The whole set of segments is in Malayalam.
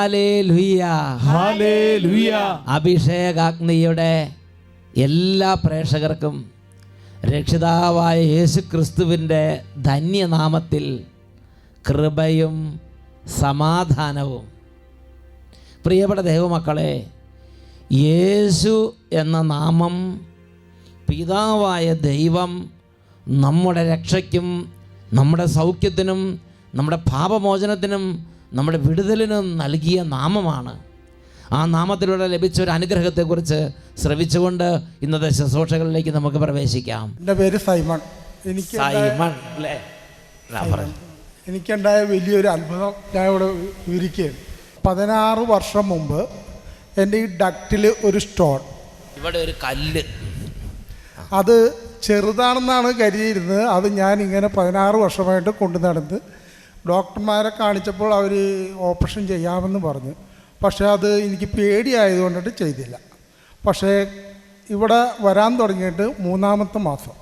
Hallelujah, hallelujah. അഭിഷേകാഗ്നിയുടെ എല്ലാ പ്രേക്ഷകർക്കും രക്ഷിതാവായ യേശു ക്രിസ്തുവിൻ്റെ ധന്യനാമത്തിൽ കൃപയും സമാധാനവും. പ്രിയപ്പെട്ട ദൈവമക്കളെ, യേശു എന്ന നാമം പിതാവായ ദൈവം നമ്മുടെ രക്ഷയ്ക്കും നമ്മുടെ സൗഖ്യത്തിനും നമ്മുടെ പാപമോചനത്തിനും നമ്മുടെ വിടുതലിനും നൽകിയ നാമമാണ്. ആ നാമത്തിലൂടെ ലഭിച്ച ഒരു അനുഗ്രഹത്തെക്കുറിച്ച് ശ്രവിച്ചുകൊണ്ട് ഇന്നത്തെ ശുശ്രൂഷകളിലേക്ക് നമുക്ക് പ്രവേശിക്കാം. എൻ്റെ പേര് സൈമൺ. എനിക്കുണ്ടായ വലിയൊരു അത്ഭുതം ഞാൻ ഇവിടെ വിവരിക്കുകയാണ്. 16 വർഷം മുമ്പ് എൻ്റെ ഈ ഡക്റ്റിൽ ഒരു സ്റ്റോൺ, ഇവിടെ ഒരു കല്ല്, അത് ചെറുതാണെന്നാണ് കരുതിയിരുന്നത്. അത് ഞാൻ ഇങ്ങനെ 16 വർഷമായിട്ട് കൊണ്ടു നടന്ന് ഡോക്ടർമാരെ കാണിച്ചപ്പോൾ അവർ ഓപ്പറേഷൻ ചെയ്യാമെന്ന് പറഞ്ഞു. പക്ഷേ അത് എനിക്ക് പേടിയായതുകൊണ്ടിട്ട് ചെയ്തില്ല. പക്ഷേ ഇവിടെ വരാൻ തുടങ്ങിയിട്ട് 3-ാമത്തെ മാസം.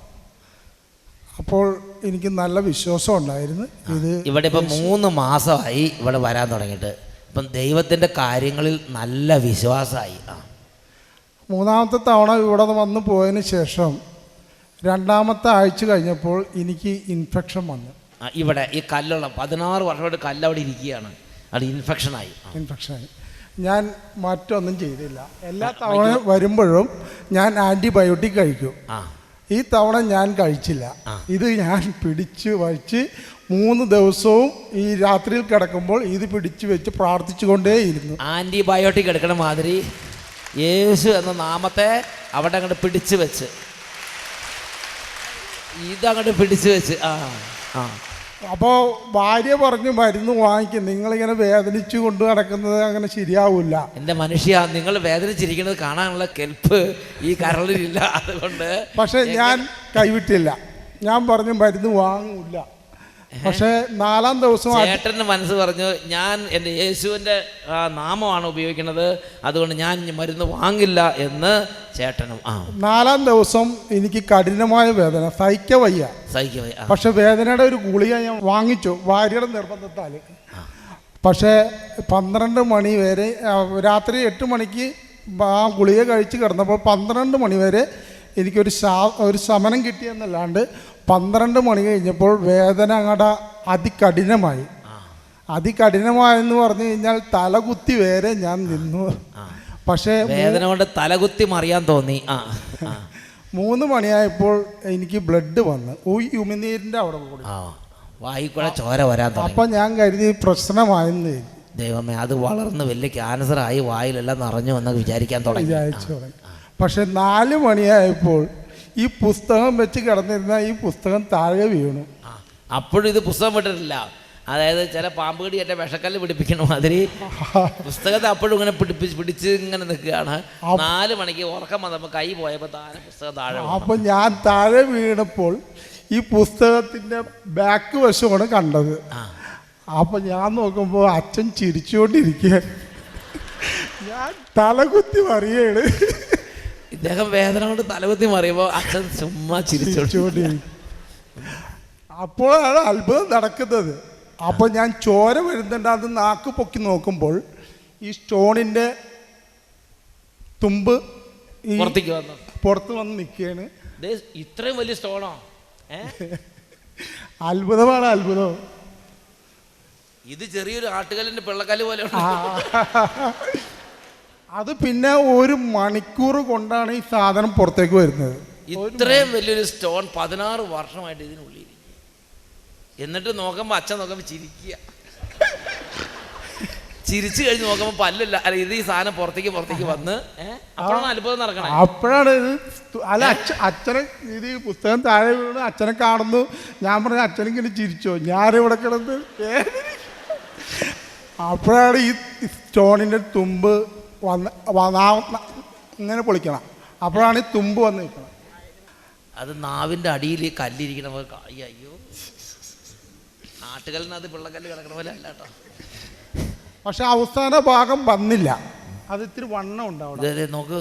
അപ്പോൾ എനിക്ക് നല്ല വിശ്വാസം ഉണ്ടായിരുന്നു. ഇവിടെ ഇപ്പം 3 മാസമായി ഇവിടെ വരാൻ തുടങ്ങിയിട്ട്. ഇപ്പം ദൈവത്തിൻ്റെ കാര്യങ്ങളിൽ നല്ല വിശ്വാസമായി. 3-ാമത്തെ തവണ ഇവിടെ വന്ന് പോയതിന് ശേഷം 2-ാമത്തെ ആഴ്ച കഴിഞ്ഞപ്പോൾ എനിക്ക് ഇൻഫെക്ഷൻ വന്നു. ഇവിടെ ഈ കല്ലുള്ള 16 വർഷമായിട്ട് കല്ല് അവിടെ ഇരിക്കുകയാണ്. അത് ഇൻഫെക്ഷനായി. ഞാൻ മറ്റൊന്നും ചെയ്തില്ല. എല്ലാ തവണ വരുമ്പോഴും ഞാൻ ആൻറ്റിബയോട്ടിക് കഴിക്കും. ഈ തവണ ഞാൻ കഴിച്ചില്ല. ഇത് ഞാൻ പിടിച്ച് വച്ച് 3 ദിവസവും ഈ രാത്രിയിൽ കിടക്കുമ്പോൾ ഇത് പിടിച്ചു വെച്ച് പ്രാർത്ഥിച്ചുകൊണ്ടേയിരുന്നു. ആൻറ്റിബയോട്ടിക് എടുക്കണ മാതിരി യേശു എന്ന നാമത്തെ അവിടെ അങ്ങോട്ട് പിടിച്ചു വെച്ച്, ഇതങ്ങോട്ട് പിടിച്ചു വെച്ച്. അപ്പോൾ ഭാര്യ പറഞ്ഞു, മരുന്ന് വാങ്ങിക്കും, നിങ്ങളിങ്ങനെ വേദനിച്ചു കൊണ്ട് നടക്കുന്നത് അങ്ങനെ ശരിയാവില്ല. എൻ്റെ മനുഷ്യ, നിങ്ങൾ വേദനിച്ചിരിക്കുന്നത് കാണാനുള്ള കെൽപ്പ് ഈ കരളിലില്ല. അതുകൊണ്ട് പക്ഷെ ഞാൻ കൈവിട്ടില്ല. ഞാൻ പറഞ്ഞു മരുന്ന് വാങ്ങൂല. പക്ഷേ 4-ാം ദിവസം ചേട്ടൻ്റെ മനസ്സ് പറഞ്ഞു, ഞാൻ എൻ്റെ യേശുവിൻ്റെ നാമമാണ് ഉപയോഗിക്കുന്നത്, അതുകൊണ്ട് ഞാൻ മരുന്ന് വാങ്ങില്ല എന്ന് ചേട്ടനും. 4-ാം ദിവസം എനിക്ക് കഠിനമായ വേദന, സഹിക്കവയ്യ. പക്ഷെ വേദനയുടെ ഒരു ഗുളിക ഞാൻ വാങ്ങിച്ചു ഭാര്യയുടെ നിർബന്ധത്താൽ. പക്ഷേ 12 മണി വരെ, രാത്രി 8 മണിക്ക് ആ ഗുളിക കഴിച്ച് കിടന്നപ്പോൾ 12 മണി വരെ എനിക്കൊരു ശമനം കിട്ടിയെന്നല്ലാണ്ട് 12 മണി കഴിഞ്ഞപ്പോൾ വേദന അങ്ങോട്ട് അതികഠിനമായി. അതികഠിനമായെന്ന് പറഞ്ഞു കഴിഞ്ഞാൽ തലകുത്തി വരെ ഞാൻ നിന്നു. പക്ഷേ വേദന കൊണ്ട് തലകുത്തി മറിയാൻ തോന്നി. 3 മണിയായപ്പോൾ എനിക്ക് ബ്ലഡ് വന്ന് ഉമിനീരിൻ്റെ അവിടെ കൂടി വായിക്കൂടെ ചോര വരാൻ തുടങ്ങി. അപ്പം ഞാൻ കരുതി പ്രശ്നമായെന്ന്. ദൈവമേ, അത് വളർന്ന് വലിയ ക്യാൻസറായി വായിലെല്ലാം നിറഞ്ഞു എന്ന് വിചാരിച്ചു തുടങ്ങി. പക്ഷെ 4 മണിയായപ്പോൾ ഈ പുസ്തകം വെച്ച് കിടന്നിരുന്ന ഈ പുസ്തകം താഴെ വീണു. അപ്പോഴും ഇത് പുസ്തകം വിട്ടിട്ടില്ല. അതായത് ചില പാമ്പ് കടി എൻ്റെ വിഷക്കല്ല് പിടിപ്പിക്കണ മാതിരി പുസ്തകത്തെ അപ്പോഴും ഇങ്ങനെ പിടിച്ച് ഇങ്ങനെ നിൽക്കുകയാണ്. 4 മണിക്ക് ഉറക്കം വന്നപ്പോൾ കൈ പോയപ്പോൾ പുസ്തകം താഴെ. അപ്പം ഞാൻ താഴെ വീണപ്പോൾ ഈ പുസ്തകത്തിൻ്റെ ബാക്ക് വശമാണ് കണ്ടത്. അപ്പം ഞാൻ നോക്കുമ്പോൾ അച്ഛൻ ചിരിച്ചുകൊണ്ടിരിക്കുക. ഞാൻ തലകുത്തി മറിയാണ്. ഇദ്ദേഹം വേദന കൊണ്ട് തലകുത്തി മറിയുമ്പോൾ അച്ഛൻ ചുമ്മാ ചിരിച്ചോണ്ടിരിക്കും. അപ്പോഴാണ് അത്ഭുതം നടക്കുന്നത്. അപ്പോൾ ഞാൻ ചോര വരുന്നുണ്ട്. അത് നാക്ക് പൊക്കി നോക്കുമ്പോൾ ഈ സ്റ്റോണിൻ്റെ തുമ്പ് പുറത്ത് വന്ന് നിൽക്കുകയാണ്. ഇത്രയും വലിയ സ്റ്റോണോ? അത്ഭുതമാണ് അത്ഭുതം. ഇത് ചെറിയൊരു ആട്ടുകല്ലിൻ്റെ പിള്ളക്കല്ല് പോലെ. അത് പിന്നെ 1 മണിക്കൂർ കൊണ്ടാണ് ഈ സാധനം പുറത്തേക്ക് വരുന്നത്. ഇത്രയും വലിയൊരു സ്റ്റോൺ 16 വർഷമായിട്ട് ഇതിനുള്ളിൽ. എന്നിട്ട് നോക്കുമ്പോൾ അച്ഛൻ നോക്കുമ്പോൾ ചിരിക്കുക. ചിരിച്ചു കഴിഞ്ഞ് നോക്കുമ്പോൾ പല്ലില്ല. അല്ല, ഇത് ഈ സാധനം പുറത്തേക്ക് വന്ന് അപ്പോഴാണ് അത്ഭുതം നടക്കണം. അപ്പോഴാണ് അല്ല അച്ഛനെ ഇത് ഈ പുസ്തകം താഴെ വീണ് അച്ഛനെ കാണുന്നു. ഞാൻ പറഞ്ഞു, അച്ഛനിങ്ങനെ ചിരിച്ചോ? ഞാനിവിടെ കിടന്ന് അപ്പോഴാണ് ഈ സ്റ്റോണിൻ്റെ തുമ്പ് ഇങ്ങനെ പൊളിക്കണം. അപ്പോഴാണ് ഈ തുമ്പ് വന്ന് നിൽക്കണം. അത് നാവിൻ്റെ അടിയിൽ കല്ലിരിക്കണ പോലെ. അയ്യോ, ആട്ടുകല്ലിനകത്ത് പിള്ളക്കല്ല് കിടക്കണ പോലെ അല്ല കേട്ടോ. പക്ഷെ അവസാന ഭാഗം വന്നില്ല. അത് ഇത്തിരി വണ്ണം ഉണ്ടാവും. നോക്ക്,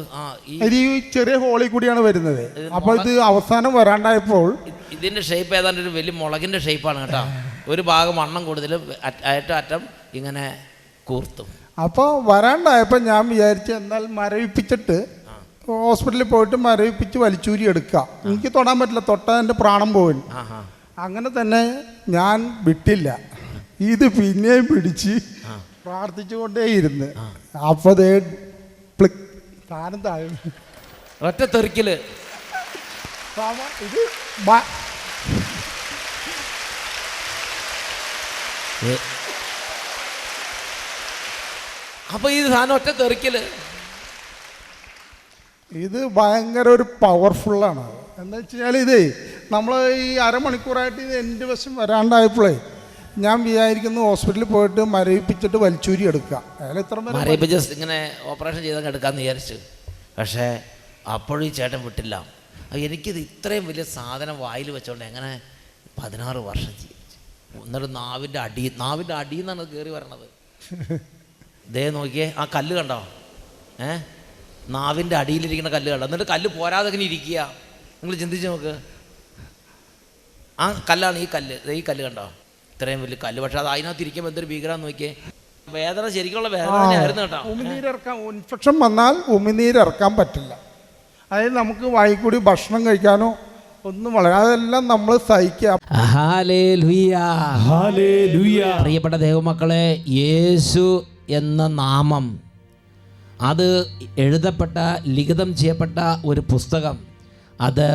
ഈ ചെറിയ ഹോളിൽ കൂടിയാണ് വരുന്നത്. അപ്പോൾ ഇത് അവസാനം വരാണ്ടായപ്പോൾ ഇതിൻ്റെ ഷേപ്പ് ഏതാണ്ട് ഒരു വലിയ മുളകിൻ്റെ ഷേപ്പാണ് കേട്ടോ. ഒരു ഭാഗം വണ്ണം കൂടുതൽ, അറ്റം ഇങ്ങനെ കൂർത്തും. അപ്പോൾ വരാണ്ടായപ്പോൾ ഞാൻ വിചാരിച്ചു എന്നാൽ മരവിപ്പിച്ചിട്ട് ഹോസ്പിറ്റലിൽ പോയിട്ട് മരവിപ്പിച്ച് വലിച്ചൂരി എടുക്കുക. എനിക്ക് തൊടാൻ പറ്റില്ല, തൊട്ടാൽ എൻ്റെ പ്രാണം പോകും. അങ്ങനെ തന്നെ ഞാൻ വിട്ടില്ല, ഇത് പിന്നെയും പിടിച്ച് പ്രാർത്ഥിച്ചുകൊണ്ടേയിരുന്ന്. അപ്പോൾ ദേ താരം താഴെ ഒറ്റ തെറിക്കല്. ഇത് അപ്പൊ ഈ സാധനം ഒറ്റ തെറിക്കല് ഇത് ഭയങ്കര ഒരു പവർഫുള്ളാണ്. എന്താ വെച്ച് കഴിഞ്ഞാൽ ഇതേ നമ്മൾ ഈ അരമണിക്കൂറായിട്ട് ഇത് എൻ്റെ വശം വരാണ്ടായപ്പോഴേ ഞാൻ വിചാരിക്കുന്നു ഹോസ്പിറ്റലിൽ പോയിട്ട് മരവിപ്പിച്ചിട്ട് വലിച്ചൂരി എടുക്കുക. അയാൾ ഇത്ര മരവിപ്പിച്ച് ഇങ്ങനെ ഓപ്പറേഷൻ ചെയ്തങ്ങ് എടുക്കാമെന്ന് വിചാരിച്ചു. പക്ഷേ അപ്പോഴും ഈ ചേട്ടൻ വിട്ടില്ല. എനിക്കിത് ഇത്രയും വലിയ സാധനം വായിൽ വെച്ചോണ്ട് എങ്ങനെ 16 വർഷം ജീവിച്ചു. എന്നിട്ട് നാവിൻ്റെ അടിയിൽ നിന്നാണ് കയറി വരണത്. ദേ നോക്കിയേ, ആ കല്ല് കണ്ടോ? നാവിൻ്റെ അടിയിലിരിക്കുന്ന കല്ല് കണ്ടോ? എന്നിട്ട് കല്ല് പോരാതെ ഇങ്ങനെ ഇരിക്കുക. നിങ്ങൾ ചിന്തിച്ച് നോക്ക്, ആ കല്ലാണ് ഈ കല്ല്. ഈ കല്ല് കണ്ടോ? ഇത്രയും വലിയ കല്ല്. പക്ഷെ അത് അതിനകത്ത് ഇരിക്കുമ്പോൾ എന്തൊരു ഭീകരാന്ന് നോക്കിയേ. വേദന ശരിക്കുള്ള വേദന ആയിരുന്നു കേട്ടോ. ഉമിനീരിറക്കാൻ, ഇൻഫെക്ഷൻ വന്നാൽ ഉമിനീരിറക്കാൻ പറ്റില്ല. അതായത് നമുക്ക് വായിക്കൂടി ഭക്ഷണം കഴിക്കാനോ ഒന്നും വളരെ, അതെല്ലാം നമ്മൾ സഹിക്കുക. പ്രിയപ്പെട്ട ദൈവമക്കളെ, യേശു എന്ന നാമം അത് എഴുതപ്പെട്ട, ലിഖിതം ചെയ്യപ്പെട്ട ഒരു പുസ്തകം, അത്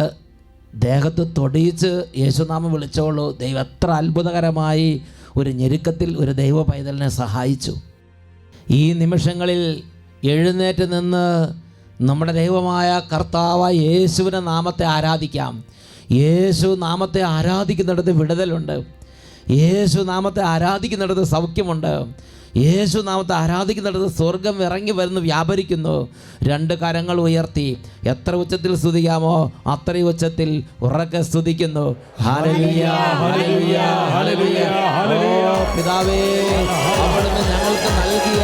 ദേഹത്ത് തൊടിയിച്ച് യേശുനാമം വിളിച്ചോളൂ. ദൈവം എത്ര അത്ഭുതകരമായി ഒരു ഞെരുക്കത്തിൽ ഒരു ദൈവ പൈതലിനെ സഹായിച്ചു. ഈ നിമിഷങ്ങളിൽ എഴുന്നേറ്റ് നിന്ന് നമ്മുടെ ദൈവമായ കർത്താവായ യേശുവിൻ്റെ നാമത്തെ ആരാധിക്കാം. യേശു നാമത്തെ ആരാധിക്കുന്നിടത്ത് വിടുതലുണ്ട്. യേശു നാമത്തെ ആരാധിക്കുന്നിടത്ത് സൗഖ്യമുണ്ട്. യേശു നാമത്തെ ആരാധിക്കുന്നിടത്ത് സ്വർഗം ഇറങ്ങി വരുന്നു, വ്യാപരിക്കുന്നു. 2 കരങ്ങൾ ഉയർത്തി എത്ര ഉച്ചത്തിൽ സ്തുതിക്കാമോ അത്രയും ഉച്ചത്തിൽ ഉറക്കെ സ്തുതിക്കുന്നു. Hallelujah, hallelujah, hallelujah. പിതാവേ, അവിടുന്ന് ഞങ്ങൾക്ക് നൽകിയ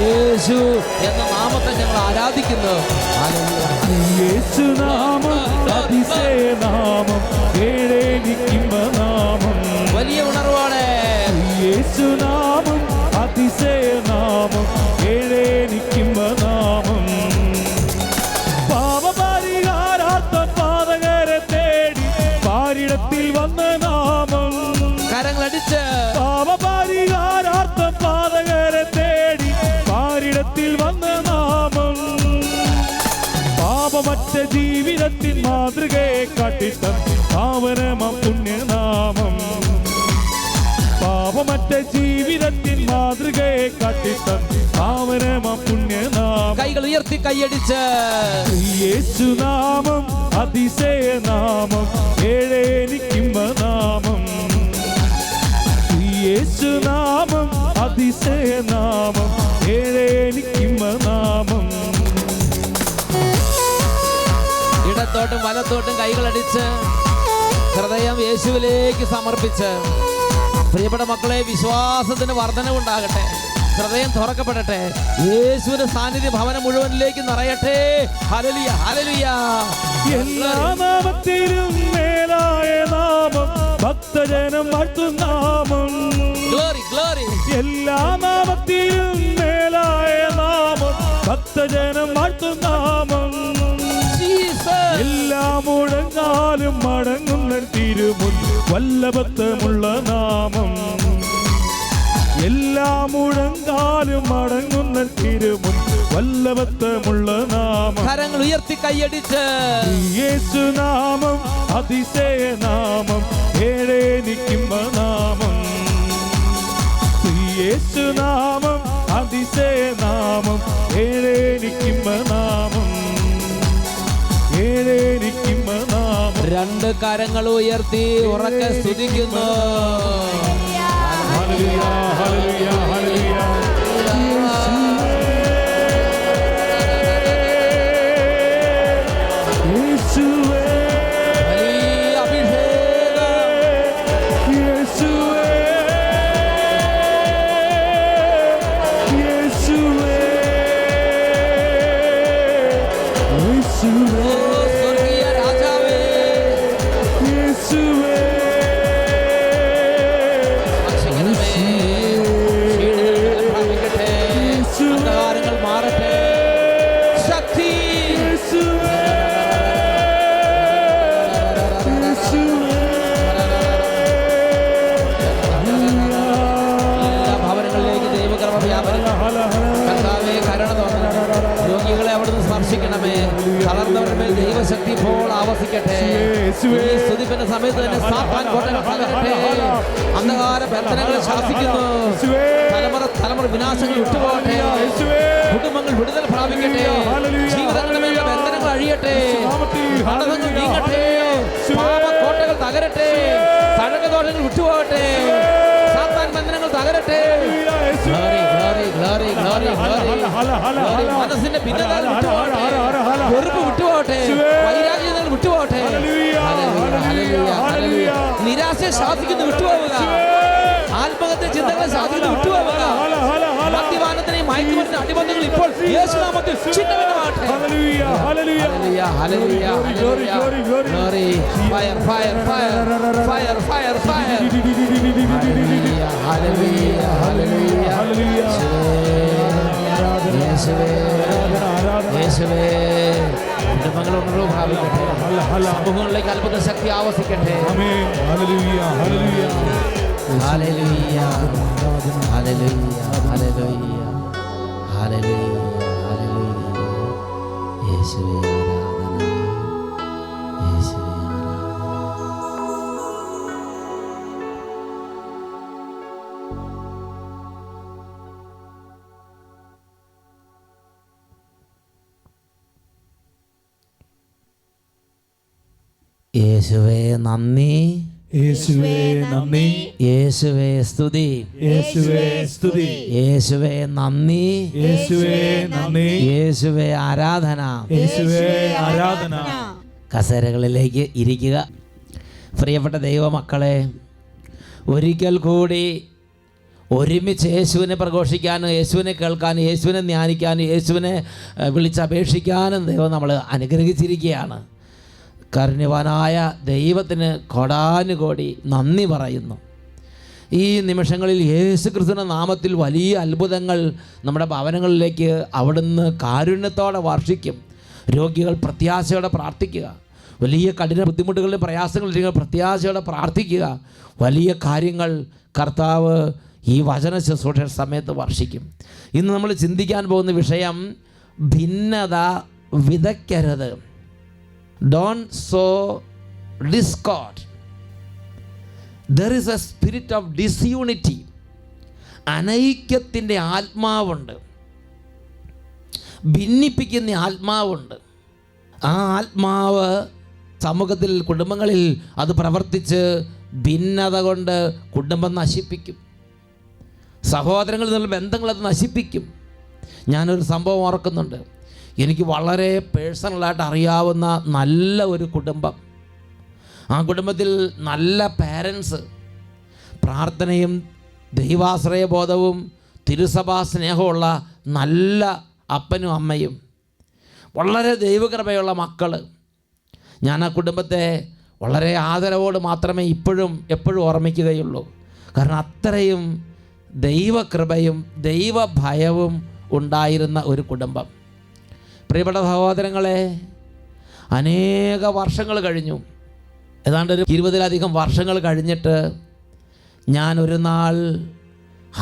യേശു എന്ന നാമത്തെ ഞങ്ങൾ ആരാധിക്കുന്നു. വലിയ ഉണർവാണ് യേശുനാമം, അതിശയനാമം, നാമം. പാപപരിഹാരാർത്ഥം പാതകരെ തേടി പാരിടത്തിൽ വന്ന നാമം. കരങ്ങളടിച്ച് പാപപരിഹാരാർത്ഥം പാതകരെ തേടി പാരിടത്തിൽ വന്ന നാമം. പാപമറ്റ ജീവിതത്തിൻ മാതൃകയെ കാട്ടിത്തം പാവനമാം പുണ്യനാമം. പാപമറ്റ ജീവിതത്തിൻ മാതൃകയെ കാട്ടിത്തം പാവനമാം പുണ്യനാമം. കൈകൾ ഉയർത്തി കൈയടിച്ച് യേശുനാമം, അതിശയനാമം, നാമം. യേശുനാമം, അതിശയനാമം, നാമം. ഇടത്തോട്ടും വലത്തോട്ടും കൈകളടിച്ച് ഹൃദയം യേശുവിലേക്ക് സമർപ്പിച്ച്, പ്രിയപ്പെട്ട മക്കളെ, വിശ്വാസത്തിന് വർധനവുണ്ടാകട്ടെ. ഹൃദയം തുറക്കപ്പെടട്ടെ. യേശുവിന്റെ സാന്നിധ്യ ഭവനം മുഴുവനിലേക്ക് നിറയട്ടെ. Hallelujah, hallelujah. എല്ലാ നാമത്തിലും മേലായ നാമം, ഭക്തജനം വാഴ്ത്തും നാമം. Glory, glory. എല്ലാ നാമത്തിലും മേലായ നാമം, ഭക്തജനം വാഴ്ത്തും നാമം. എല്ലാ മുഴങ്ങാലും മടങ്ങുന്ന തിരുമുൻ വല്ലഭത്വമുള്ള നാമം. എല്ലാ മുഴങ്കാലും മടങ്ങുന്ന തിരുമുൻ വല്ലഭത്വമുള്ള നാമം. കരങ്ങൾ ഉയർത്തി കൈയടിച്ച് യേശുനാമം, അതിശയനാമം, നാമം. യേശുനാമം, അതിശയനാമം, നാമം. നാമം. 2 കരങ്ങൾ ഉയർത്തി ഉറക്കെ സ്തുതിക്കുന്നു. Hallelujah, hallelujah, hallelujah. യേശുവേ, വലിയ അഭിഷേകം. യേശുവേ, യേശുവേ, യേശുവേ. സ്വർഗീയ രാജാവേ, യേശുവേ, പ്രാപിക്കട്ടെ. ആമേൻ. തളർന്നവരുടെ മേൽ ദൈവശക്തി ഇപ്പോൾ ആവസിക്കട്ടെ. ഈ സ്തുതിപ്പിന്റെ സമയത്ത് തന്നെ സാത്താൻ കോട്ടകൾ തകരട്ടെ. അന്ധകാര ബന്ധനങ്ങളെ ശാസിക്കുന്നു. തലമുറ വിനാശങ്ങൾ വിട്ടുപോകട്ടെ. കുടുംബങ്ങൾ വിടുതൽ പ്രാപിക്കട്ടെ. ജീവിതങ്ങളുടെ മേലുള്ള ബന്ധനങ്ങൾ അഴിയട്ടെ. തടസ്സങ്ങൾ നീങ്ങട്ടെ. പാപക്കോട്ടകൾ തകരട്ടെ. തഴകദോഷങ്ങൾ വിട്ടുപോകട്ടെ. സാത്താൻ ബന്ധനങ്ങൾ തകരട്ടെ. മനസ്സിന്റെ ഭിന്നതകൾ വിട്ടുപോകട്ടെ. വെറുപ്പ് വിട്ടുപോകട്ടെ. വൈരാഗ്യങ്ങൾ വിട്ടുപോകട്ടെ. നിരാശയെ ശാസിക്കുന്നു വിട്ടുപോവുക. ആത്മഹത്യ ചിന്തകളെ ശാസിക്കുന്നു വിട്ടുപോവുക. മദ്യപാനത്തിനെയും മയക്കുമരുന്ന് അടിബന്ധങ്ങൾ ഇപ്പോൾ യേശുനാമത്തിൽ ഛിന്നഭിന്നമാകട്ടെ. സമൂഹങ്ങളിലേക്ക് അത്ഭുത ശക്തി ആവസിക്കട്ടെ. Hallelujah, hallelujah, hallelujah, hallelujah, hallelujah. യേശുവേ ആരാധന, യേശുവേ യേശുവേ നന്ദി, യേശുവേ നന്ദി, യേശുവേ സ്തുതി, യേശുവേ സ്തുതി, യേശുവേ നന്ദി, യേശുവേ നന്ദി, യേശുവേ ആരാധന, യേശുവേ ആരാധന. കസേരകളിലേക്ക് ഇരിക്കുക. പ്രിയപ്പെട്ട ദൈവമക്കളെ, ഒരിക്കൽ കൂടി ഒരുമിച്ച് യേശുവിനെ പ്രഘോഷിക്കാനും യേശുവിനെ കേൾക്കാനും യേശുവിനെ ധ്യാനിക്കാനും യേശുവിനെ വിളിച്ചപേക്ഷിക്കാനും ദൈവം നമ്മൾ അനുഗ്രഹിച്ചിരിക്കുകയാണ്. കാരുണ്യവാനായ ദൈവത്തിന് കോടാനുകോടി നന്ദി പറയുന്നു. ഈ നിമിഷങ്ങളിൽ യേശുക്രിസ്തുവിന്റെ നാമത്തിൽ വലിയ അത്ഭുതങ്ങൾ നമ്മുടെ ഭവനങ്ങളിലേക്ക് അവിടുന്ന് കാരുണ്യത്തോടെ വർഷിക്കും. രോഗികൾ പ്രത്യാശയോടെ പ്രാർത്ഥിക്കുക. വലിയ കഠിന ബുദ്ധിമുട്ടുകളുടെ പ്രയാസങ്ങളില്ലെങ്കിൽ പ്രത്യാശയോടെ പ്രാർത്ഥിക്കുക. വലിയ കാര്യങ്ങൾ കർത്താവ് ഈ വചന ശുശ്രൂഷ സമയത്ത് വർഷിക്കും. ഇന്ന് നമ്മൾ ചിന്തിക്കാൻ പോകുന്ന വിഷയം ഭിന്നത വിതയ്ക്കരുത്. Don't sow discord. There is a spirit of disunity. അനൈക്യത്തിൻ്റെ ആത്മാവുണ്ട്, ഭിന്നിപ്പിക്കുന്ന ആത്മാവുണ്ട്. ആ ആത്മാവ് സമൂഹത്തിൽ കുടുംബങ്ങളിൽ അത് പ്രവർത്തിച്ച് ഭിന്നത കൊണ്ട് കുടുംബം നശിപ്പിക്കും. സഹോദരങ്ങളിൽ നിന്നുള്ള ബന്ധങ്ങളത് നശിപ്പിക്കും. ഞാനൊരു സംഭവം ഓർക്കുന്നുണ്ട്. എനിക്ക് വളരെ പേഴ്സണലായിട്ട് അറിയാവുന്ന നല്ല ഒരു കുടുംബം. ആ കുടുംബത്തിൽ നല്ല പാരൻസ്, പ്രാർത്ഥനയും ദൈവാശ്രയബോധവും തിരുസഭാ സ്നേഹമുള്ള നല്ല അപ്പനും അമ്മയും, വളരെ ദൈവകൃപയുള്ള മക്കൾ. ഞാൻ ആ കുടുംബത്തെ വളരെ ആദരവോട് മാത്രമേ എപ്പോഴും ഓർമ്മിക്കുകയുള്ളൂ. കാരണം അത്രയും ദൈവകൃപയും ദൈവഭയവും ഉണ്ടായിരുന്ന ഒരു കുടുംബം. പ്രിയപ്പെട്ട സഹോദരങ്ങളെ, അനേക വർഷങ്ങൾ കഴിഞ്ഞു. ഏതാണ്ട് ഒരു 20-ലധികം വർഷങ്ങൾ കഴിഞ്ഞിട്ട് ഞാനൊരു നാൾ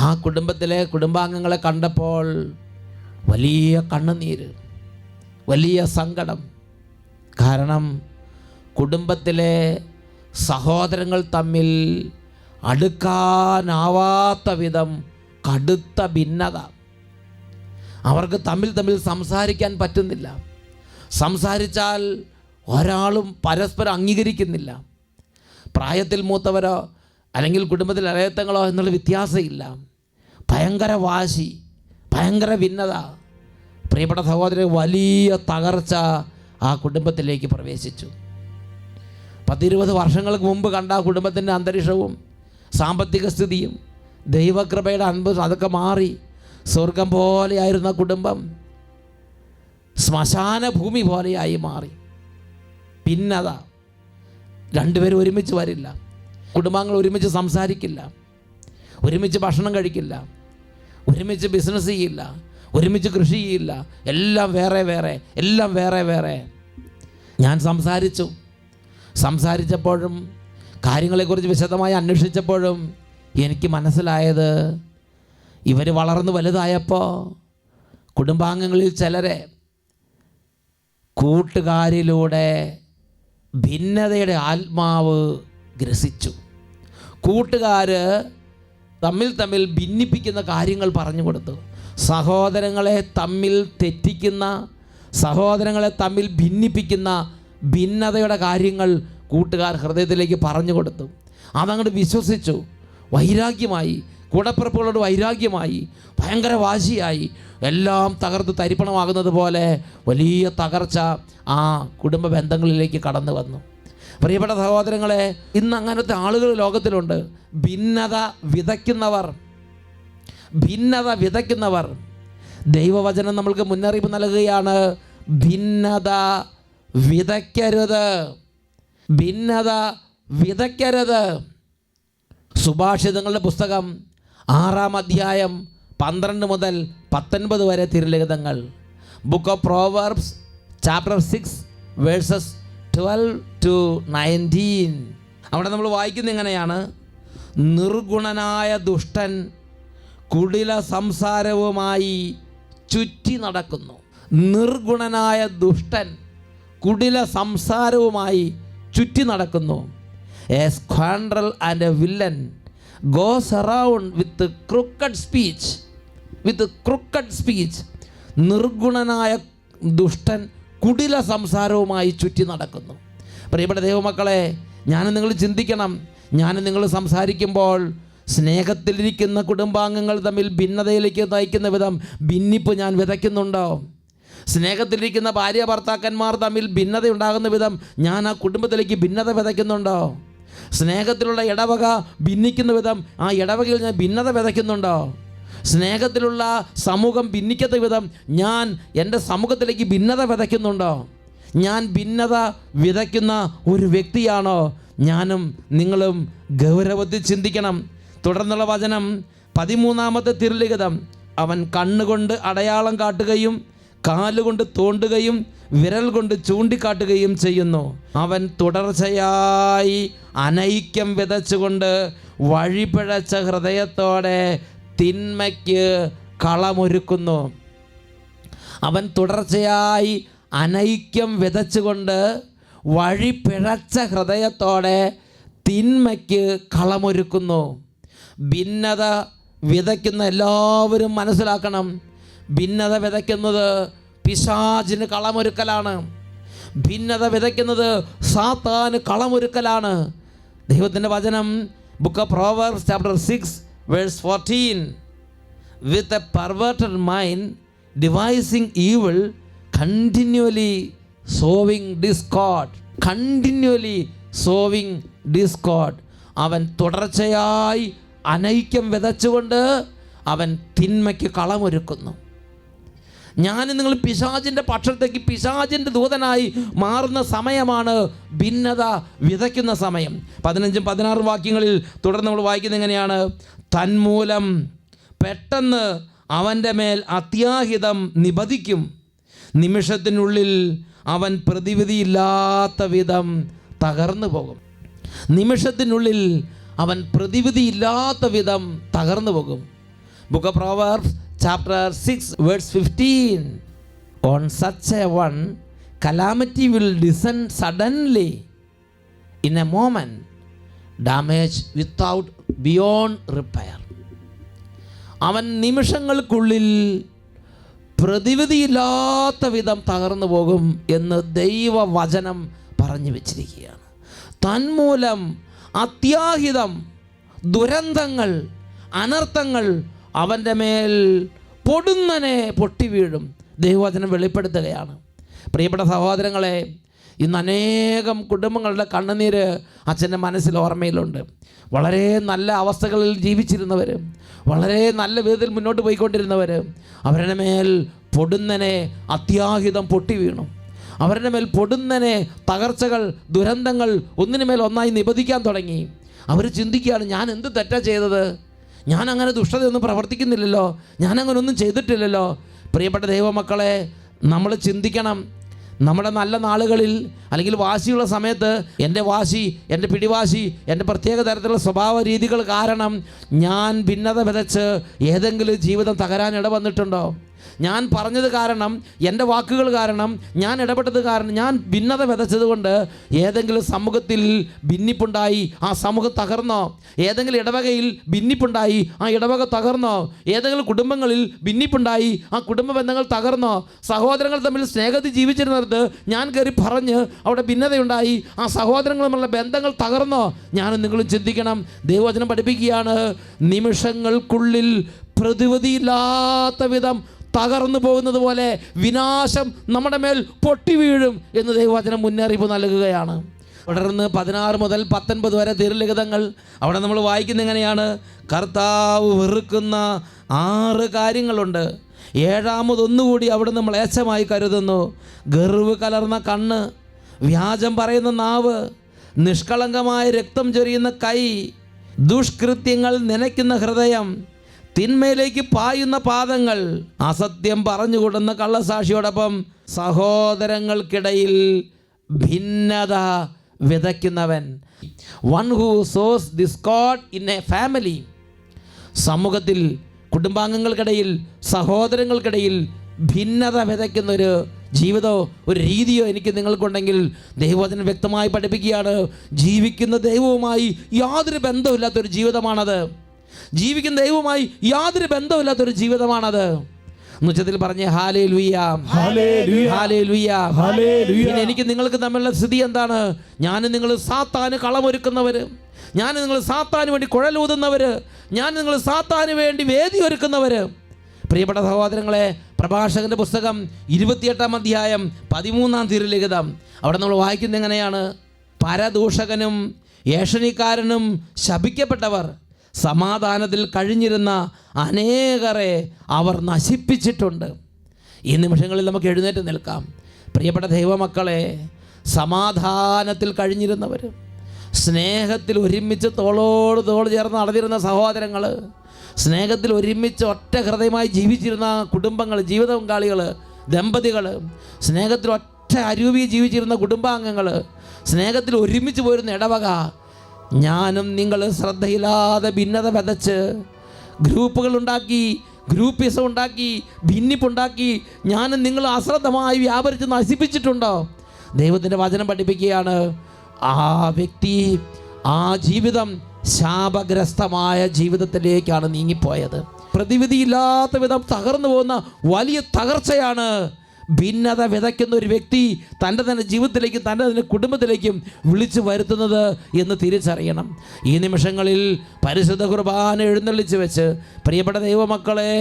ആ കുടുംബത്തിലെ കുടുംബാംഗങ്ങളെ കണ്ടപ്പോൾ വലിയ കണ്ണുനീര്, വലിയ സങ്കടം. കാരണം കുടുംബത്തിലെ സഹോദരങ്ങൾ തമ്മിൽ അടുക്കാനാവാത്ത വിധം കടുത്ത ഭിന്നത. അവർക്ക് തമ്മിൽ സംസാരിക്കാൻ പറ്റുന്നില്ല. സംസാരിച്ചാൽ ഒരാളും പരസ്പരം അംഗീകരിക്കുന്നില്ല. പ്രായത്തിൽ മൂത്തവരോ അല്ലെങ്കിൽ കുടുംബത്തിൽ ഇളയത്തങ്ങളോ എന്നുള്ള വ്യത്യാസമില്ല. ഭയങ്കര വാശി, ഭയങ്കര ഭിന്നത. പ്രിയപ്പെട്ട സഹോദരൻ, വലിയ തകർച്ച ആ കുടുംബത്തിലേക്ക് പ്രവേശിച്ചു. 10-20 വർഷങ്ങൾക്ക് മുമ്പ് കണ്ട ആ കുടുംബത്തിൻ്റെ അന്തരീക്ഷവും സാമ്പത്തിക സ്ഥിതിയും ദൈവകൃപയുടെ അൻപതും അതൊക്കെ മാറി. സ്വർഗം പോലെയായിരുന്ന കുടുംബം ശ്മശാന ഭൂമി പോലെയായി മാറി. ഭിന്നത. രണ്ടുപേരും ഒരുമിച്ച് വരില്ല, കുടുംബാംഗങ്ങൾ ഒരുമിച്ച് സംസാരിക്കില്ല, ഒരുമിച്ച് ഭക്ഷണം കഴിക്കില്ല, ഒരുമിച്ച് ബിസിനസ് ചെയ്യില്ല, ഒരുമിച്ച് കൃഷി ചെയ്യില്ല. എല്ലാം വേറെ വേറെ. ഞാൻ സംസാരിച്ചപ്പോഴും കാര്യങ്ങളെക്കുറിച്ച് വിശദമായി അന്വേഷിച്ചപ്പോഴും എനിക്ക് മനസ്സിലായത്, ഇവർ വളർന്ന് വലുതായപ്പോൾ കുടുംബാംഗങ്ങളിൽ ചിലരെ കൂട്ടുകാരിലൂടെ ഭിന്നതയുടെ ആത്മാവ് ഗ്രസിച്ചു. കൂട്ടുകാർ തമ്മിൽ ഭിന്നിപ്പിക്കുന്ന കാര്യങ്ങൾ പറഞ്ഞു കൊടുത്തു. സഹോദരങ്ങളെ തമ്മിൽ തെറ്റിക്കുന്ന, സഹോദരങ്ങളെ തമ്മിൽ ഭിന്നിപ്പിക്കുന്ന ഭിന്നതയുടെ കാര്യങ്ങൾ കൂട്ടുകാർ ഹൃദയത്തിലേക്ക് പറഞ്ഞു കൊടുത്തു. അതങ്ങോട്ട് വിശ്വസിച്ചു. വൈരാഗ്യമായി, കൂടപ്പിറപ്പുകളോട് വൈരാഗ്യമായി, ഭയങ്കര വാശിയായി, എല്ലാം തകർത്ത് തരിപ്പണമാകുന്നത് പോലെ വലിയ തകർച്ച ആ കുടുംബ ബന്ധങ്ങളിലേക്ക് കടന്നു വന്നു. പ്രിയപ്പെട്ട സഹോദരങ്ങളെ, ഇന്ന് അങ്ങനത്തെ ആളുകൾ ലോകത്തിലുണ്ട്. ഭിന്നത വിതയ്ക്കുന്നവർ. ദൈവവചനം നമ്മൾക്ക് മുന്നറിയിപ്പ് നൽകുകയാണ്, ഭിന്നത വിതയ്ക്കരുത്. സുഭാഷിതങ്ങളുടെ പുസ്തകം 6-ാം അധ്യായം 12 മുതൽ 19 വരെ തിരുലിഖിതങ്ങൾ. Book of proverbs chapter 6 verses 12 to 19. അവിടെ നമ്മൾ വായിക്കുന്നത് ഇങ്ങനെയാണ്: നിർഗുണനായ ദുഷ്ടൻ കുടില സംസാരവുമായി ചുറ്റി നടക്കുന്നു. നിർഗുണനായ ദുഷ്ടൻ കുടില സംസാരവുമായി ചുറ്റി നടക്കുന്നു. A scoundrel and a villain goes around with crooked speech. നിർഗുണനായ ദുഷ്ടൻ കുടില സംസാരവുമായി ചുറ്റി നടക്കുന്നു. പ്രിയപ്പെട്ട ദൈവമക്കളെ, ഞാനും നിങ്ങൾ ചിന്തിക്കണം. ഞാനും നിങ്ങൾ സംസാരിക്കുമ്പോൾ സ്നേഹത്തിലിരിക്കുന്ന കുടുംബാംഗങ്ങൾ തമ്മിൽ ഭിന്നതയിലേക്ക് നയിക്കുന്ന വിധം ഭിന്നിപ്പ് ഞാൻ വിതയ്ക്കുന്നുണ്ടോ? സ്നേഹത്തിലിരിക്കുന്ന ഭാര്യ ഭർത്താക്കന്മാർ തമ്മിൽ ഭിന്നത ഉണ്ടാകുന്ന വിധം ഞാൻ ആ കുടുംബത്തിലേക്ക് ഭിന്നത വിതയ്ക്കുന്നുണ്ടോ? സ്നേഹത്തിലുള്ള ഇടവക ഭിന്നിക്കുന്ന വിധം ആ ഇടവകയിൽ ഞാൻ ഭിന്നത വിതയ്ക്കുന്നുണ്ടോ? സ്നേഹത്തിലുള്ള സമൂഹം ഭിന്നിക്കാത്ത വിധം ഞാൻ എൻ്റെ സമൂഹത്തിലേക്ക് ഭിന്നത വിതയ്ക്കുന്നുണ്ടോ? ഞാൻ ഭിന്നത വിതയ്ക്കുന്ന ഒരു വ്യക്തിയാണോ? ഞാനും നിങ്ങളും ഗൗരവത്തിൽ ചിന്തിക്കണം. തുടർന്നുള്ള വചനം 13-ാമത്തെ തിരുലിഖിതം: അവൻ കണ്ണുകൊണ്ട് അടയാളം കാട്ടുകയും കാലുകൊണ്ട് തോണ്ടുകയും വിരൽ കൊണ്ട് ചൂണ്ടിക്കാട്ടുകയും ചെയ്യുന്നു. അവൻ തുടർച്ചയായി അനൈക്യം വിതച്ചുകൊണ്ട് വഴിപിഴച്ച ഹൃദയത്തോടെ തിന്മയ്ക്ക് കളമൊരുക്കുന്നു. അവൻ തുടർച്ചയായി അനൈക്യം വിതച്ചുകൊണ്ട് വഴിപിഴച്ച ഹൃദയത്തോടെ തിന്മയ്ക്ക് കളമൊരുക്കുന്നു. ഭിന്നത വിതയ്ക്കുന്ന എല്ലാവരും മനസ്സിലാക്കണം, ഭിന്നത വിതയ്ക്കുന്നത് പിശാചിന് കളമൊരുക്കലാണ്. ഭിന്നത വിതയ്ക്കുന്നത് സാത്താന് കളമൊരുക്കലാണ്. ദൈവത്തിൻ്റെ വചനം book of proverbs chapter 6 verse 14: with a perverted mind devising evil, continually sowing discord. അവൻ തുടർച്ചയായി അനൈക്യം വിതച്ചുകൊണ്ട് അവൻ തിന്മയ്ക്ക് കളമൊരുക്കുന്നു. ഞാൻ നിങ്ങൾ പിശാചിൻ്റെ പക്ഷത്തേക്ക്, പിശാചിൻ്റെ ദൂതനായി മാറുന്ന സമയമാണ് ഭിന്നത വിതയ്ക്കുന്ന സമയം. 15-16 വാക്യങ്ങളിൽ തുടർന്ന് നമ്മൾ വായിക്കുന്നത് എങ്ങനെയാണ്: തന്മൂലം പെട്ടെന്ന് അവൻ്റെ മേൽ അത്യാഹിതം നിപതിക്കും. നിമിഷത്തിനുള്ളിൽ അവൻ പ്രതിവിധിയില്ലാത്ത വിധം തകർന്നു പോകും. നിമിഷത്തിനുള്ളിൽ അവൻ പ്രതിവിധിയില്ലാത്ത വിധം തകർന്നു പോകും. Book of Proverbs chapter 6 verse 15: on such a one calamity will descend suddenly, in a moment, damage without beyond repair. അവൻ നിമിഷങ്ങൾക്കുള്ളിൽ പ്രതിവിധിയില്ലാത്ത വിധം തകർന്നു പോകും എന്ന് ദൈവവചനം പറഞ്ഞു വെച്ചിരിക്കുകയാണ്. തന്മൂലം അത്യാഹിതം, ദുരന്തങ്ങൾ, അനർത്ഥങ്ങൾ അവൻ്റെ മേൽ പൊടുന്നനെ പൊട്ടി വീഴും. ദൈവവചനം വെളിപ്പെടുത്തുകയാണ്. പ്രിയപ്പെട്ട സഹോദരങ്ങളെ, ഇന്ന് അനേകം കുടുംബങ്ങളുടെ കണ്ണുനീര് അച്ഛൻ്റെ മനസ്സിൽ ഓർമ്മയിലുണ്ട്. വളരെ നല്ല അവസ്ഥകളിൽ ജീവിച്ചിരുന്നവർ, വളരെ നല്ല വിധത്തിൽ മുന്നോട്ട് പോയിക്കൊണ്ടിരുന്നവർ, അവരുടെ മേൽ പൊടുന്നനെ അത്യാഹിതം പൊട്ടി വീണു. അവരുടെ മേൽ പൊടുന്നനെ തകർച്ചകൾ, ദുരന്തങ്ങൾ ഒന്നിനുമേൽ ഒന്നായി നിപതിക്കാൻ തുടങ്ങി. അവർ ചിന്തിക്കുകയാണ്, ഞാൻ എന്ത് തെറ്റാ ചെയ്തത്? ഞാൻ അങ്ങനെ ദുഷ്ടതയൊന്നും പ്രവർത്തിക്കുന്നില്ലല്ലോ, ഞാനങ്ങനെ ഒന്നും ചെയ്തിട്ടില്ലല്ലോ. പ്രിയപ്പെട്ട ദൈവമക്കളെ, നമ്മൾ ചിന്തിക്കണം. നമ്മുടെ നല്ല നാളുകളിൽ അല്ലെങ്കിൽ വാശിയുള്ള സമയത്ത് എൻ്റെ വാശി, എൻ്റെ പിടിവാശി, എൻ്റെ പ്രത്യേക തരത്തിലുള്ള സ്വഭാവ രീതികൾ കാരണം ഞാൻ ഭിന്നത വിതച്ച് ഏതെങ്കിലും ജീവിതം തകരാൻ ഇട വന്നിട്ടുണ്ടോ? ഞാൻ പറഞ്ഞത് കാരണം, എൻ്റെ വാക്കുകൾ കാരണം, ഞാൻ ഇടപെട്ടത് കാരണം, ഞാൻ ഭിന്നത വിതച്ചത് കൊണ്ട് ഏതെങ്കിലും സമൂഹത്തിൽ ഭിന്നിപ്പുണ്ടായി ആ സമൂഹം തകർന്നോ? ഏതെങ്കിലും ഇടവകയിൽ ഭിന്നിപ്പുണ്ടായി ആ ഇടവക തകർന്നോ? ഏതെങ്കിലും കുടുംബങ്ങളിൽ ഭിന്നിപ്പുണ്ടായി ആ കുടുംബ ബന്ധങ്ങൾ തകർന്നോ? സഹോദരങ്ങൾ തമ്മിൽ സ്നേഹത്തിൽ ജീവിച്ചിരുന്നത് ഞാൻ കയറി പറഞ്ഞ് അവിടെ ഭിന്നതയുണ്ടായി ആ സഹോദരങ്ങൾ തമ്മിലുള്ള ബന്ധങ്ങൾ തകർന്നോ? ഞാനും നിങ്ങളും ചിന്തിക്കണം. ദൈവവചനം പഠിപ്പിക്കുകയാണ്, നിമിഷങ്ങൾക്കുള്ളിൽ പ്രതിവിധിയില്ലാത്ത വിധം തകർന്നു പോകുന്നത് പോലെ വിനാശം നമ്മുടെ മേൽ പൊട്ടി വീഴും എന്ന് ദൈവവചനം മുന്നറിയിപ്പ് നൽകുകയാണ്. തുടർന്ന് 16 മുതൽ 19 വരെ തിരുലിഖിതങ്ങൾ അവിടെ നമ്മൾ വായിക്കുന്ന എങ്ങനെയാണ്? കർത്താവ് വെറുക്കുന്ന 6 കാര്യങ്ങളുണ്ട്. 7-മതൊന്നുകൂടി അവിടെ നമ്മൾ മ്ലേച്ഛമായി കരുതുന്നു. ഗർവ് കലർന്ന കണ്ണ്, വ്യാജം പറയുന്ന നാവ്, നിഷ്കളങ്കമായ രക്തം ചൊരിയുന്ന കൈ, ദുഷ്കൃത്യങ്ങൾ നനയ്ക്കുന്ന ഹൃദയം, തിന്മയിലേക്ക് പായുന്ന പാദങ്ങൾ, അസത്യം പറഞ്ഞുകൊടുന്ന കള്ളസാക്ഷിയോടൊപ്പം സഹോദരങ്ങൾക്കിടയിൽ ഭിന്നത വിതയ്ക്കുന്നവൻ. One who sows discord in a family. സമൂഹത്തിൽ കുടുംബാംഗങ്ങൾക്കിടയിൽ സഹോദരങ്ങൾക്കിടയിൽ ഭിന്നത വിതയ്ക്കുന്ന ഒരു ജീവിതമോ ഒരു രീതിയോ എനിക്ക് നിങ്ങൾക്കുണ്ടെങ്കിൽ ദൈവവചനം വ്യക്തമായി പഠിപ്പിക്കുകയാണ്, ജീവിക്കുന്ന ദൈവവുമായി യാതൊരു ബന്ധമില്ലാത്തൊരു ജീവിതമാണത്. ജീവിക്കുന്ന ദൈവവുമായി യാതൊരു ബന്ധമില്ലാത്തൊരു ജീവിതമാണത്. ഉച്ചത്തിൽ പറഞ്ഞ ഹല്ലേലൂയ, ഹല്ലേലൂയ, ഹല്ലേലൂയ. പിന്നെ എനിക്ക് നിങ്ങൾക്ക് തമ്മിലുള്ള സ്ഥിതി എന്താണ്? ഞാനും നിങ്ങൾ സാത്താന് കളമൊരുക്കുന്നവർ, ഞാൻ നിങ്ങൾ സാത്താന് വേണ്ടി കുഴലൂതുന്നവർ, ഞാൻ നിങ്ങൾ സാത്താന് വേണ്ടി വേദി ഒരുക്കുന്നവർ. പ്രിയപ്പെട്ട സഹോദരങ്ങളെ, പ്രഭാഷകന്റെ പുസ്തകം 28-ാം അധ്യായം 13-ാം തിരുലിഖിതം അവിടെ നമ്മൾ വായിക്കുന്നത് എങ്ങനെയാണ്? പരദൂഷകനും ഏഷണിക്കാരനും ശപിക്കപ്പെട്ടവർ, സമാധാനത്തിൽ കഴിഞ്ഞിരുന്ന അനേകരെ അവർ നശിപ്പിച്ചിട്ടുണ്ട്. ഈ നിമിഷങ്ങളിൽ നമുക്ക് എഴുന്നേറ്റ് നിൽക്കാം. പ്രിയപ്പെട്ട ദൈവമക്കളെ, സമാധാനത്തിൽ കഴിഞ്ഞിരുന്നവർ, സ്നേഹത്തിൽ ഒരുമിച്ച് തോളോട് തോൾ ചേർന്ന് നടന്നിരുന്ന സഹോദരങ്ങൾ, സ്നേഹത്തിൽ ഒരുമിച്ച് ഒറ്റ ഹൃദയമായി ജീവിച്ചിരുന്ന കുടുംബങ്ങൾ, ജീവിത പങ്കാളികൾ, ദമ്പതികൾ, സ്നേഹത്തിൽ ഒറ്റ അരൂപി ജീവിച്ചിരുന്ന കുടുംബാംഗങ്ങൾ, സ്നേഹത്തിൽ ഒരുമിച്ച് പോയിരുന്ന ഇടവക, ഞാനും നിങ്ങൾ ശ്രദ്ധയില്ലാതെ ഭിന്നത വിതച്ച് ഗ്രൂപ്പുകളുണ്ടാക്കി, ഗ്രൂപ്പിസം ഉണ്ടാക്കി, ഭിന്നിപ്പുണ്ടാക്കി ഞാനും നിങ്ങൾ അശ്രദ്ധമായി വ്യാപരിച്ച് നശിപ്പിച്ചിട്ടുണ്ടോ? ദൈവത്തിൻ്റെ വചനം പഠിപ്പിക്കുകയാണ്, ആ വ്യക്തി, ആ ജീവിതം ശാപഗ്രസ്തമായ ജീവിതത്തിലേക്കാണ് നീങ്ങിപ്പോയത്. പ്രതിവിധിയില്ലാത്ത വിധം തകർന്നു പോകുന്ന വലിയ തകർച്ചയാണ് ഭിന്നത വിതയ്ക്കുന്ന ഒരു വ്യക്തി തൻ്റെ തന്നെ ജീവിതത്തിലേക്കും തൻ്റെ തന്നെ കുടുംബത്തിലേക്കും വിളിച്ചു വരുത്തുന്നത് എന്ന് തിരിച്ചറിയണം. ഈ നിമിഷങ്ങളിൽ പരിശുദ്ധ കുർബാന എഴുന്നള്ളിച്ച് വെച്ച് പ്രിയപ്പെട്ട ദൈവമക്കളെ,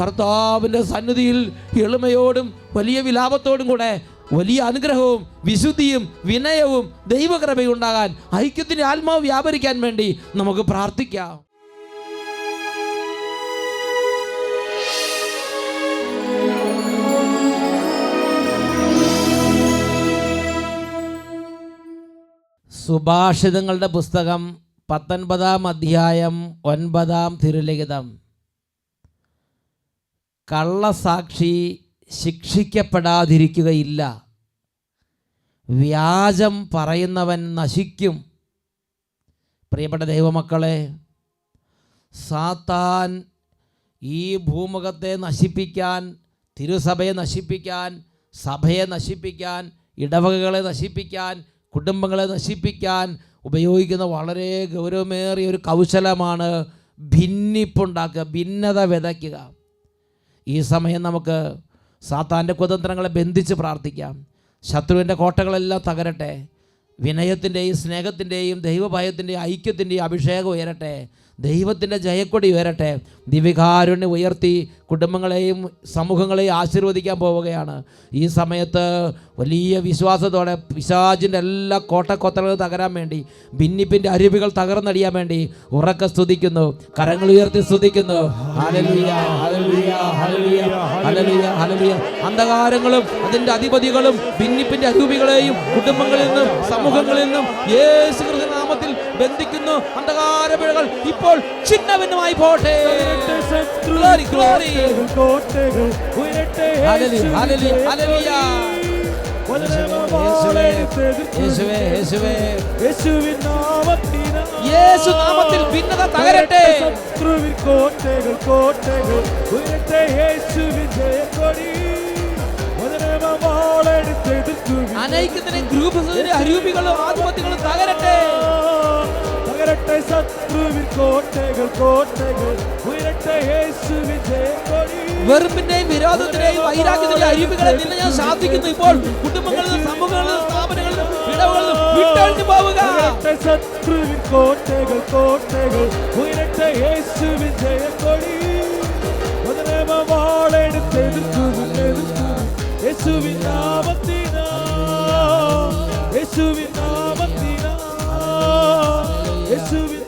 കർത്താവിൻ്റെ സന്നിധിയിൽ എളിമയോടും വലിയ വിലാപത്തോടും കൂടെ വലിയ അനുഗ്രഹവും വിശുദ്ധിയും വിനയവും ദൈവകൃപയും ഉണ്ടാകാൻ, ഐക്യത്തിൻ്റെ ആത്മാവ് വ്യാപരിക്കാൻ വേണ്ടി നമുക്ക് പ്രാർത്ഥിക്കാം. സുഭാഷിതങ്ങളുടെ പുസ്തകം 19-ാം അധ്യായം 9-ാം തിരുലിഖിതം. കള്ളസാക്ഷി ശിക്ഷിക്കപ്പെടാതിരിക്കുകയില്ല, വ്യാജം പറയുന്നവൻ നശിക്കും. പ്രിയപ്പെട്ട ദൈവമക്കളെ, സാത്താൻ ഈ ഭൂമുഖത്തെ നശിപ്പിക്കാൻ, തിരുസഭയെ നശിപ്പിക്കാൻ, സഭയെ നശിപ്പിക്കാൻ, ഇടവകകളെ നശിപ്പിക്കാൻ, കുടുംബങ്ങളെ നശിപ്പിക്കാൻ ഉപയോഗിക്കുന്ന വളരെ ഗൗരവമേറിയ ഒരു കൗശലമാണ് ഭിന്നിപ്പുണ്ടാക്കുക, ഭിന്നത വിതയ്ക്കുക. ഈ സമയം നമുക്ക് സാത്താൻ്റെ കുതന്ത്രങ്ങളെ ബന്ധിച്ച് പ്രാർത്ഥിക്കാം. ശത്രുവിൻ്റെ കോട്ടകളെല്ലാം തകരട്ടെ. വിനയത്തിൻ്റെയും സ്നേഹത്തിൻ്റെയും ദൈവഭയത്തിൻ്റെയും ഐക്യത്തിൻ്റെയും അഭിഷേകം ഉയരട്ടെ. ദൈവത്തിൻ്റെ ജയക്കൊടി ഉയരട്ടെ. ദിവ്യകാരുണ്യം ഉയർത്തി കുടുംബങ്ങളെയും സമൂഹങ്ങളെയും ആശീർവദിക്കാൻ പോവുകയാണ്. ഈ സമയത്ത് വലിയ വിശ്വാസത്തോടെ പിശാചിൻ്റെ എല്ലാ കോട്ടക്കൊത്തലുകൾ തകരാൻ വേണ്ടി, ഭിന്നിപ്പിൻ്റെ അരുവികൾ തകർന്നടിയാൻ വേണ്ടി ഉറക്കെ സ്തുതിക്കുന്നു, കരങ്ങൾ ഉയർത്തി സ്തുതിക്കുന്നു. Hallelujah, hallelujah, hallelujah, hallelujah, hallelujah. അന്ധകാരങ്ങളും അതിൻ്റെ അധിപതികളും ഭിന്നിപ്പിൻ്റെ അരൂപികളെയും കുടുംബങ്ങളിൽ നിന്നും സമൂഹങ്ങളിൽ നിന്നും യേശു ക്രിസ്തുവിന്റെ നാമത്തിൽ ബന്ധിക്കുന്നു. അന്ധകാരപിഴകൾ ഇപ്പോൾ ചിഹ്നഭിന്നമായി പോട്ടെ. Glory, glory. Hallelujah, hallelujah, hallelujah. യേശുവേ യേശുവേ യേശുവിൻ നാമത്തിനാൽ യേശു നാമത്തിൽ ഭിന്നത തകരട്ടെ. ശത്രുവിൻ കോട്ടകൾ കോട്ടകൾ ഉയരട്ടെ. യേശുവിൻ ജയക്കൊടി അനൈക്യത്തിനും ഗ്രൂപ്പുകളും അരൂപികളും ആധിപത്യങ്ങളും തകരട്ടെ. തകരട്ടെ ശത്രുവിൻ കോട്ടകൾ കോട്ടകൾ ഉയരട്ടെ. യേശുവിൻ ജയക്കൊടി വെറുപ്പിന്റെയും വിരോധത്തിന്റെയും വൈരാഗ്യത്തിന്റെയും അരൂപികളെ നിന്ന് ഞാൻ ശാസിക്കുന്നു. ഇപ്പോൾ കുടുംബങ്ങളിലും സമൂഹങ്ങളിലും സ്ഥാപനങ്ങളിലും ഇടവുകളിലും വിട്ടൊഴിഞ്ഞു പോവുക. ശത്രുവിൻ കോട്ടകൾ കോട്ടകൾ ഉയരട്ടെ. യേശുവിൻ ജയക്കൊടി യേശുവിൻ നാമത്തിനാൽ യേശുവിൻ നാമത്തിനാൽ യേശുവിൻ